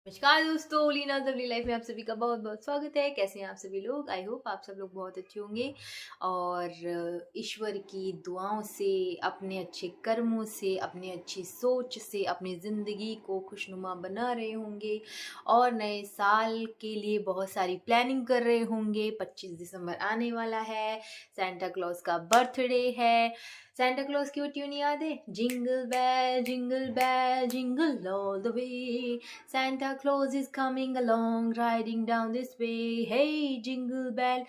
नमस्कार दोस्तों, लीनाज़ lovely life में आप सभी का बहुत बहुत स्वागत है। कैसे हैं आप सभी लोग? आई होप आप सब लोग बहुत अच्छे होंगे और ईश्वर की दुआओं से, अपने अच्छे कर्मों से, अपनी अच्छी सोच से अपनी ज़िंदगी को खुशनुमा बना रहे होंगे और नए साल के लिए बहुत सारी प्लानिंग कर रहे होंगे। 25 दिसंबर आने वाला है, सेंटा क्लॉज का बर्थडे है। सेंटा क्लॉज की वो ट्यून याद है? Jingle bell jingle all the way, Santa Claus is coming along, riding down this way. Hey, jingle bell.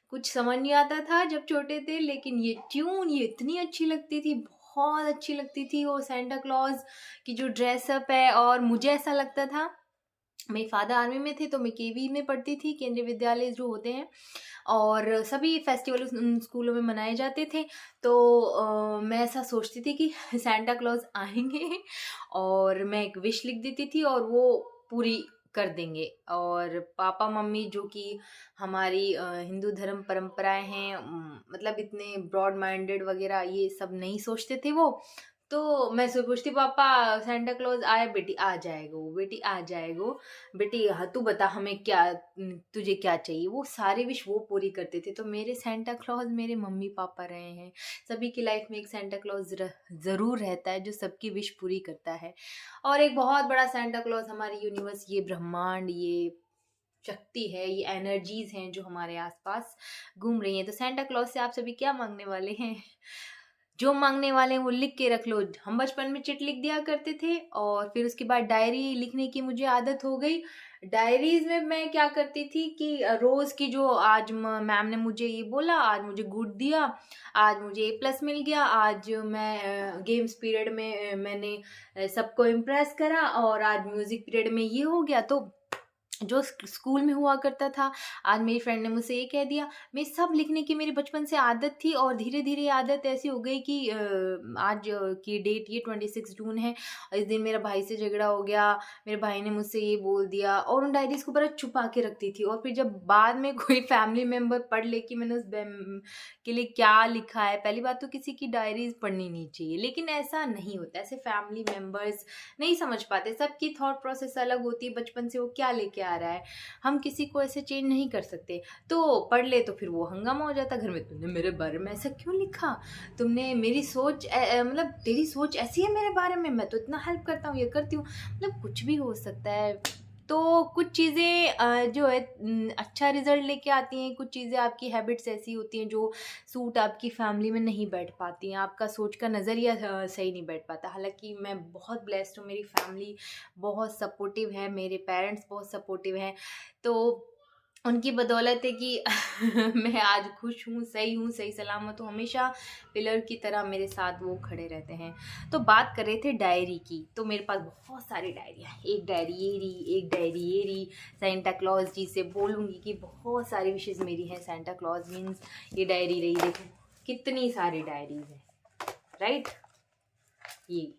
कुछ समझ नहीं आता था जब छोटे थे, लेकिन ये ट्यून ये इतनी अच्छी लगती थी, बहुत अच्छी लगती थी। वो सेंटा क्लॉज की जो ड्रेसअप है, और मुझे ऐसा लगता था, मेरे फादर आर्मी में थे तो मैं केवी में पढ़ती थी, केंद्रीय विद्यालय जो होते हैं, और सभी फेस्टिवल उन स्कूलों में मनाए जाते थे। तो मैं ऐसा सोचती थी कि सेंटा क्लॉज आएंगे और मैं एक विश लिख देती थी और वो पूरी कर देंगे। और पापा मम्मी जो कि हमारी हिंदू धर्म परंपराएं हैं, मतलब इतने ब्रॉड माइंडेड वगैरह ये सब नहीं सोचते थे वो। तो मैं सोचती, पापा सेंटा क्लॉज आए, बेटी आ जाएगा वो, बेटी आ जाएगा वो, बेटी हाँ तू बता हमें क्या, तुझे क्या चाहिए। वो सारे विश वो पूरी करते थे। तो मेरे सेंटा क्लॉज मेरे मम्मी पापा रहे हैं। सभी की लाइफ में एक सेंटा क्लॉज ज़रूर रहता है जो सबकी विश पूरी करता है। और एक बहुत बड़ा सेंटा क्लॉज हमारी यूनिवर्स, ये ब्रह्मांड, ये शक्ति है, ये एनर्जीज हैं जो हमारे आसपास घूम रही हैं। तो सेंटा क्लॉज से आप सभी क्या मांगने वाले हैं? जो मांगने वाले हैं वो लिख के रख लो। हम बचपन में चिट लिख दिया करते थे और फिर उसके बाद डायरी लिखने की मुझे आदत हो गई। डायरीज में मैं क्या करती थी कि रोज की जो, आज मैम ने मुझे ये बोला, आज मुझे गुड दिया, आज मुझे A+ मिल गया, आज मैं गेम्स पीरियड में मैंने सबको इम्प्रेस करा, और आज म्यूजिक पीरियड में ये हो गया। तो जो स्कूल में हुआ करता था, आज मेरी फ्रेंड ने मुझसे ये कह दिया, मैं सब लिखने की मेरी बचपन से आदत थी, और धीरे धीरे आदत ऐसी हो गई कि आज की डेट ये 26 जून है, इस दिन मेरा भाई से झगड़ा हो गया, मेरे भाई ने मुझसे ये बोल दिया, और उन डायरीज को बड़ा छुपा के रखती थी। और फिर जब बाद में कोई फैमिली मेम्बर पढ़ ले कि मैंने उस के लिए क्या लिखा है, पहली बात तो किसी की डायरीज पढ़नी नहीं चाहिए, लेकिन ऐसा नहीं होता। ऐसे फैमिली मेम्बर्स नहीं समझ पाते, सबकी थॉट प्रोसेस अलग होती है, बचपन से वो क्या लेके आ रहा है, हम किसी को ऐसे चेंज नहीं कर सकते। तो पढ़ ले तो फिर वो हंगामा हो जाता घर में, तुमने मेरे बारे में ऐसा क्यों लिखा, तुमने मेरी सोच मतलब तेरी सोच ऐसी है मेरे बारे में, मैं तो इतना हेल्प करता हूँ, ये करती हूँ, मतलब कुछ भी हो सकता है। तो कुछ चीज़ें जो है अच्छा रिजल्ट लेके आती हैं, कुछ चीज़ें आपकी हैबिट्स ऐसी होती हैं जो सूट आपकी फैमिली में नहीं बैठ पाती हैं, आपका सोच का नज़रिया सही नहीं बैठ पाता। हालांकि मैं बहुत ब्लेस्ड हूँ, मेरी फैमिली बहुत सपोर्टिव है, मेरे पेरेंट्स बहुत सपोर्टिव हैं, तो उनकी बदौलत है कि मैं आज खुश हूँ, सही सलामत हूँ। हमेशा पिलर की तरह मेरे साथ वो खड़े रहते हैं। तो बात कर रहे थे डायरी की, तो मेरे पास बहुत सारी डायरियाँ, एक डायरी ये रही, एक डायरी ये रही। सेंटा क्लॉज जी से बोलूँगी कि बहुत सारी विशेज़ मेरी हैं। सेंटा क्लॉज मीन्स ये डायरी रही, देखो कितनी सारी डायरीज हैं, राइट। ये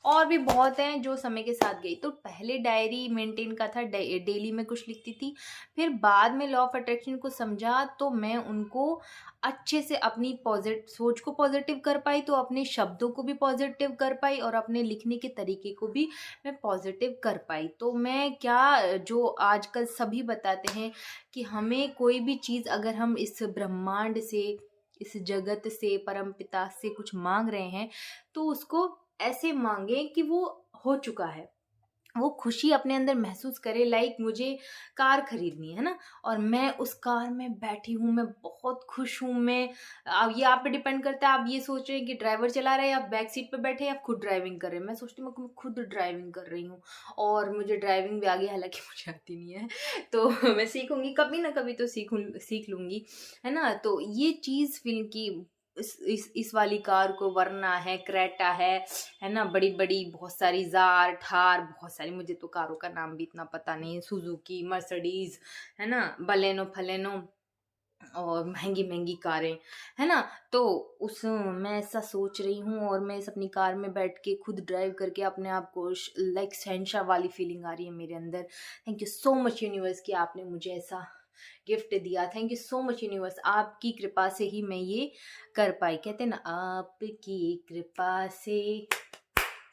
और भी बहुत हैं जो समय के साथ गई। तो पहले डायरी मेंटेन का था, डेली में कुछ लिखती थी, फिर बाद में लॉ ऑफ अट्रैक्शन को समझा तो मैं उनको अच्छे से अपनी सोच को पॉजिटिव कर पाई, तो अपने शब्दों को भी पॉजिटिव कर पाई और अपने लिखने के तरीके को भी मैं पॉजिटिव कर पाई। तो मैं क्या, जो आजकल सभी बताते हैं कि हमें कोई भी चीज़ अगर हम इस ब्रह्मांड से, इस जगत से, परमपिता से कुछ मांग रहे हैं, तो उसको ऐसे मांगे कि वो हो चुका है, वो खुशी अपने अंदर महसूस करे। लाइक मुझे कार खरीदनी है ना, और मैं उस कार में बैठी हूँ, मैं बहुत खुश हूँ। मैं, अब ये आप पे डिपेंड करता है, आप ये सोच रहे हैं कि ड्राइवर चला रहे हैं, आप बैक सीट पे बैठे हैं, आप खुद ड्राइविंग कर रहे हैं। मैं सोचती हूँ मैं खुद ड्राइविंग कर रही हूँ और मुझे ड्राइविंग भी आ गई, हालांकि मुझे आती नहीं है। तो मैं सीखूंगी, कभी ना कभी तो सीख लूंगी, है ना। तो ये चीज़ फिल्म की, इस वाली कार को वरना है, क्रेटा है ना, बड़ी बड़ी बहुत सारी, जार थार बहुत सारी, मुझे तो कारों का नाम भी इतना पता नहीं, सुजुकी, मर्सिडीज, है ना, बलेनो फलेनो, और महंगी महंगी कारें, है ना। तो उस मैं ऐसा सोच रही हूँ, और मैं इस अपनी कार में बैठ के खुद ड्राइव करके अपने आप को लाइक शहंशाह वाली फीलिंग आ रही है मेरे अंदर। Thank you so much universe कि आपने मुझे ऐसा गिफ्ट दिया। Thank you so much universe, आपकी कृपा से ही मैं ये कर पाई। कहते हैं ना, आपकी कृपा से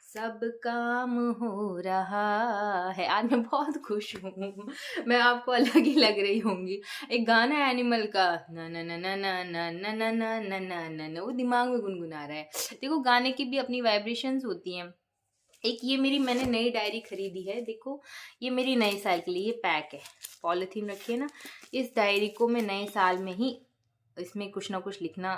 सब काम हो रहा है। आज मैं बहुत खुश हूँ। मैं आपको अलग ही लग रही होंगी। एक गाना है एनिमल का, ना ना ना ना ना ना ना ना ना ना ना ना ना, वो दिमाग में गुनगुना रहा है। देखो गाने की भी अपनी वाइब्रेशंस होती हैं। एक ये मेरी मैंने नई डायरी खरीदी है, देखो ये मेरी नई साल के लिए ये पैक है, पॉलिथीन रखी है ना। इस डायरी को मैं नए साल में ही इसमें कुछ ना कुछ लिखना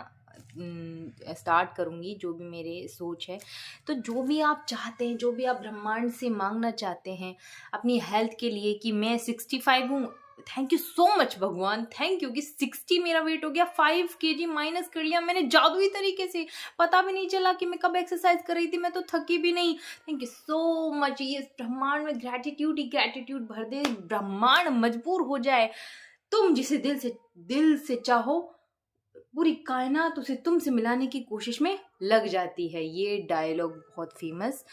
स्टार्ट करूँगी, जो भी मेरे सोच है। तो जो भी आप चाहते हैं, जो भी आप ब्रह्मांड से मांगना चाहते हैं अपनी हेल्थ के लिए, कि मैं 65 हूँ, थैंक यू सो मच भगवान, थैंक यू कि 60 मेरा वेट हो गया, 5 kg माइनस कर लिया मैंने जादुई तरीके से, पता भी नहीं चला कि मैं कब एक्सरसाइज कर रही थी, मैं तो थकी भी नहीं। Thank you so much. ये ब्रह्मांड में ग्रैटिट्यूड ही ग्रैटिट्यूड भर दे, ब्रह्मांड मजबूर हो जाए। तुम जिसे दिल से चाहो, पूरी कायनात उसे तुमसे मिलाने की कोशिश में लग जाती है। ये डायलॉग बहुत फेमस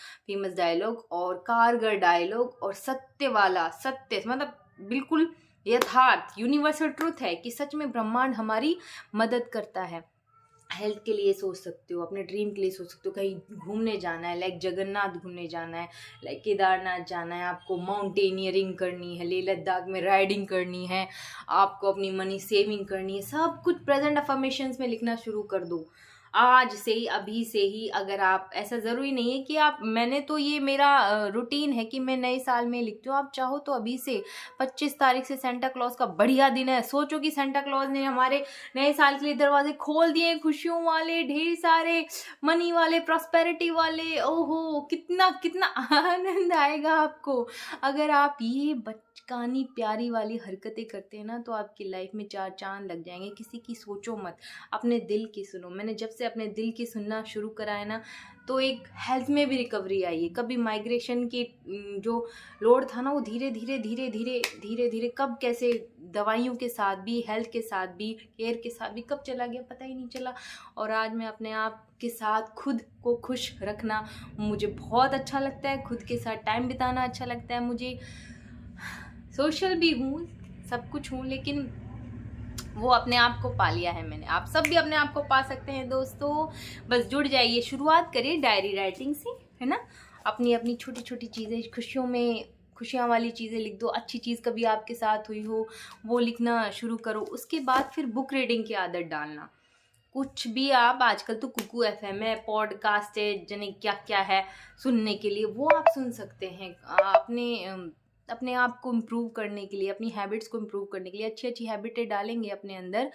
डायलॉग और कारगर डायलॉग और सत्य वाला, सत्य मतलब बिल्कुल यथार्थ यूनिवर्सल ट्रुथ है कि सच में ब्रह्मांड हमारी मदद करता है। हेल्थ के लिए सोच सकते हो, अपने ड्रीम के लिए सोच सकते हो, कहीं घूमने जाना है, लाइक जगन्नाथ घूमने जाना है, लाइक केदारनाथ जाना है, आपको माउंटेनियरिंग करनी है, लेह लद्दाख में राइडिंग करनी है, आपको अपनी मनी सेविंग करनी है, सब कुछ प्रेजेंट अफर्मेशंस में लिखना शुरू कर दो आज से ही, अभी से ही। अगर आप, ऐसा ज़रूरी नहीं है कि आप, मैंने तो ये मेरा रूटीन है कि मैं नए साल में लिखती हूँ, आप चाहो तो अभी से 25 तारीख से सेंटा क्लॉज का बढ़िया दिन है। सोचो कि सेंटा क्लॉज ने हमारे नए साल के लिए दरवाजे खोल दिए, खुशियों वाले, ढेर सारे मनी वाले, प्रॉस्पेरिटी वाले। ओहो कितना कितना आनंद आएगा आपको अगर आप ये बचकानी प्यारी वाली हरकतें करते हैं ना, तो आपकी लाइफ में 4 चांद लग जाएंगे। किसी की सोचो मत, अपने दिल की सुनो। मैंने जब से अपने दिल की सुनना शुरू करा है ना, तो एक हेल्थ में भी रिकवरी आई है। कभी माइग्रेशन की जो लोड था ना, वो धीरे धीरे धीरे धीरे धीरे धीरे कब कैसे दवाइयों के साथ भी, हेल्थ के साथ भी, केयर के साथ भी कब चला गया पता ही नहीं चला। और आज मैं अपने आप के साथ खुद को खुश रखना मुझे बहुत अच्छा लगता है, खुद के साथ टाइम बिताना अच्छा लगता है मुझे। सोशल भी हूँ, सब कुछ हूँ, लेकिन वो अपने आप को पा लिया है मैंने। आप सब भी अपने आप को पा सकते हैं दोस्तों, बस जुड़ जाइए, शुरुआत करिए डायरी राइटिंग से, है ना। अपनी अपनी छोटी छोटी चीज़ें, खुशियों में खुशियाँ वाली चीज़ें लिख दो। अच्छी चीज़ कभी आपके साथ हुई हो वो लिखना शुरू करो। उसके बाद फिर बुक रीडिंग की आदत डालना। कुछ भी आप, आजकल तो कुकू एफएम है, पॉडकास्ट है, जने क्या क्या है सुनने के लिए, वो आप सुन सकते हैं। अपने आप को इम्प्रूव करने के लिए, अपनी हैबिट्स को इम्प्रूव करने के लिए अच्छी अच्छी हैबिटें डालेंगे अपने अंदर,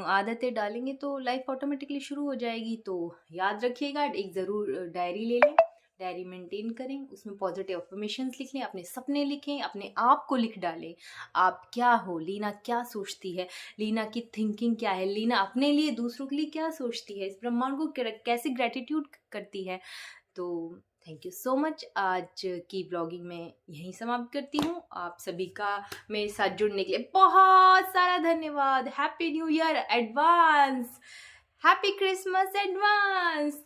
आदतें डालेंगे तो लाइफ ऑटोमेटिकली शुरू हो जाएगी। तो याद रखिएगा, एक ज़रूर डायरी ले लें, डायरी मेंटेन करें, उसमें पॉजिटिव अफर्मेशंस लिख लें, अपने सपने लिखें, अपने आप को लिख डालें। आप क्या हो, लीना क्या सोचती है, लीना की थिंकिंग क्या है, लीना अपने लिए, दूसरों के लिए क्या सोचती है, इस ब्रह्मांड को कैसे ग्रेटिट्यूड करती है। तो थैंक यू सो मच। आज की ब्लॉगिंग मैं यहीं समाप्त करती हूँ। आप सभी का मेरे साथ जुड़ने के लिए बहुत सारा धन्यवाद। Happy new year advance, happy Christmas advance.